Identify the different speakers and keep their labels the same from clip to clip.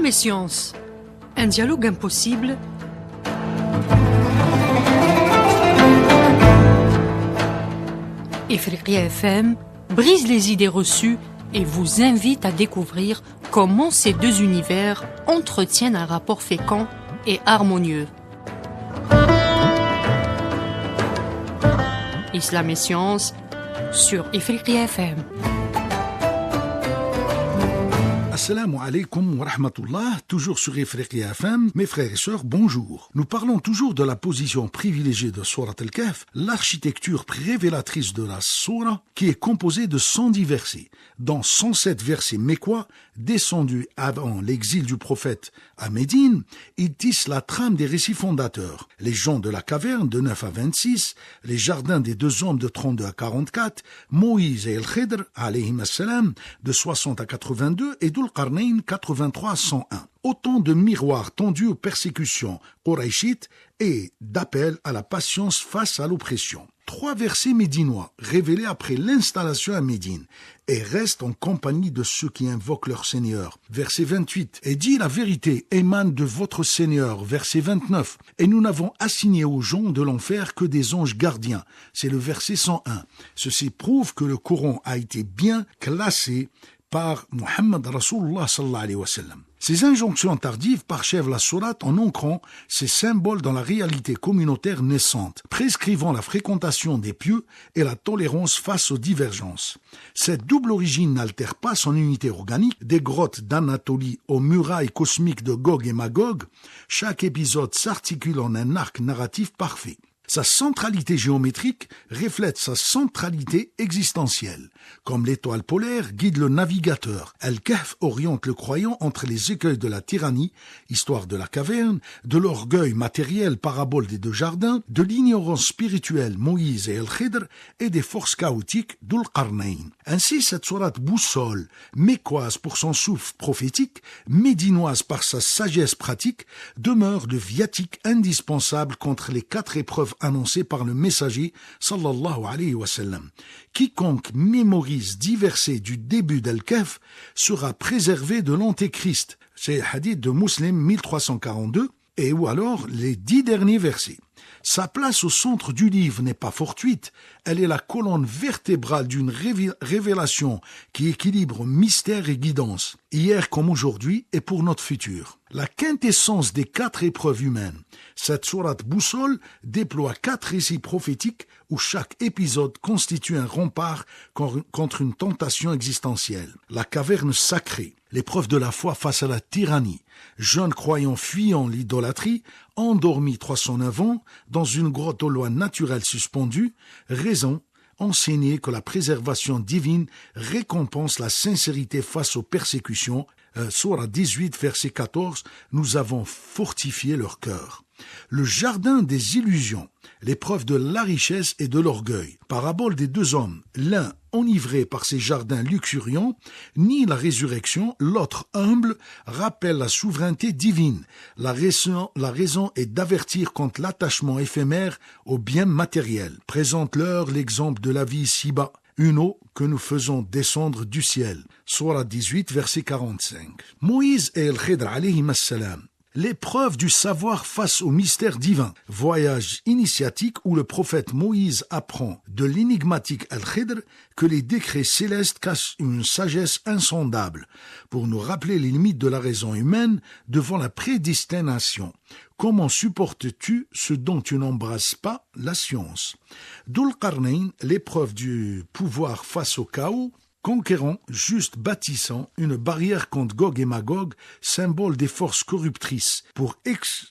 Speaker 1: Islam et science, un dialogue impossible. Ifriqiya FM brise les idées reçues et vous invite à découvrir comment ces deux univers entretiennent un rapport fécond et harmonieux. Islam et science sur Ifriqiya FM.
Speaker 2: Assalamu alaikum wa rahmatullah, toujours sur Ifriqiya FM. Mes frères et sœurs, bonjour. Nous parlons toujours de la position privilégiée de Surat al-Kahf, l'architecture révélatrice de la Sourate, qui est composée de 110 versets, dont 107 versets mécois, descendus avant l'exil du prophète à Médine. Ils tissent la trame des récits fondateurs. Les gens de la caverne de 9 à 26, les jardins des deux hommes de 32 à 44, Moïse et El-Khidr, alayhim as-salam, de 60 à 82, et Dhul-Qarnayn 83 à 101. Autant de miroirs tendus aux persécutions qurayshites et d'appels à la patience face à l'oppression. 3 versets médinois révélés après l'installation à Médine et restent en compagnie de ceux qui invoquent leur Seigneur. Verset 28. Et dit la vérité émane de votre Seigneur. Verset 29. Et nous n'avons assigné aux gens de l'enfer que des anges gardiens. C'est le verset 101. Ceci prouve que le Coran a été bien classé par Muhammad Rasulullah sallallahu alayhi wa sallam. Ces injonctions tardives parchèvent la sourate en ancrant ces symboles dans la réalité communautaire naissante, prescrivant la fréquentation des pieux et la tolérance face aux divergences. Cette double origine n'altère pas son unité organique, des grottes d'Anatolie aux murailles cosmiques de Gog et Magog. Chaque épisode s'articule en un arc narratif parfait. Sa centralité géométrique reflète sa centralité existentielle. Comme l'étoile polaire guide le navigateur, Al-Kahf oriente le croyant entre les écueils de la tyrannie, histoire de la caverne, de l'orgueil matériel, parabole des deux jardins, de l'ignorance spirituelle, Moïse et El-Khidr, et des forces chaotiques, Dhul-Qarnayn. Ainsi, cette sourate boussole, mécoise pour son souffle prophétique, médinoise par sa sagesse pratique, demeure le viatique indispensable contre les 4 épreuves annoncé par le messager sallallahu alayhi wa sallam. Quiconque mémorise 10 versets du début d'Al-Kahf sera préservé de l'antéchrist. C'est hadith de Muslim 1342 et ou alors les 10 derniers versets. Sa place au centre du livre n'est pas fortuite, elle est la colonne vertébrale d'une révélation qui équilibre mystère et guidance, hier comme aujourd'hui et pour notre futur. La quintessence des 4 épreuves humaines, cette sourate boussole déploie 4 récits prophétiques où chaque épisode constitue un rempart contre une tentation existentielle. La caverne sacrée, l'épreuve de la foi face à la tyrannie, jeunes croyants fuyant l'idolâtrie, endormis 309 ans dans une grotte aux lois naturelles suspendues, raison enseigner que la préservation divine récompense la sincérité face aux persécutions. Sourate 18, verset 14, nous avons fortifié leur cœur. Le jardin des illusions, l'épreuve de la richesse et de l'orgueil, parabole des deux hommes, l'un enivré par ses jardins luxuriants, nie la résurrection, l'autre humble, rappelle la souveraineté divine. La raison est d'avertir contre l'attachement éphémère aux biens matériels. Présente-leur l'exemple de la vie ici-bas, une eau que nous faisons descendre du ciel. Sourate 18, verset 45. Moïse et El-Khidr alayhim as-salam, l'épreuve du savoir face au mystère divin. Voyage initiatique où le prophète Moïse apprend de l'énigmatique Al-Khidr que les décrets célestes cachent une sagesse insondable pour nous rappeler les limites de la raison humaine devant la prédestination. Comment supportes-tu ce dont tu n'embrasses pas la science? Dhul-Qarnayn, l'épreuve du pouvoir face au chaos, conquérant, juste bâtissant une barrière contre Gog et Magog, symbole des forces corruptrices, pour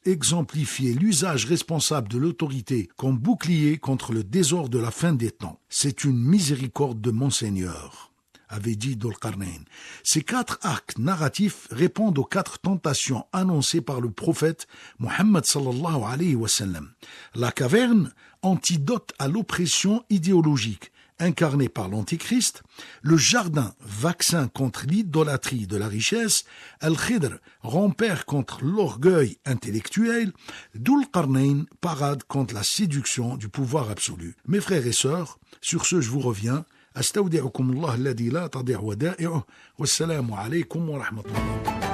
Speaker 2: exemplifier l'usage responsable de l'autorité comme bouclier contre le désordre de la fin des temps. C'est une miséricorde de mon Seigneur, avait dit Dhul-Qarnayn. Ces 4 arcs narratifs répondent aux 4 tentations annoncées par le prophète Muhammad sallallahu alayhi wa sallam. La caverne, antidote à l'oppression idéologique, incarné par l'Antéchrist, le jardin, vaccin contre l'idolâtrie de la richesse, Al-Khidr, rampère contre l'orgueil intellectuel, Dhul-Qarnayn, parade contre la séduction du pouvoir absolu. Mes frères et sœurs, sur ce je vous reviens, أستودعكم الله الذي لا تضيع ودائعه والسلام عليكم ورحمة الله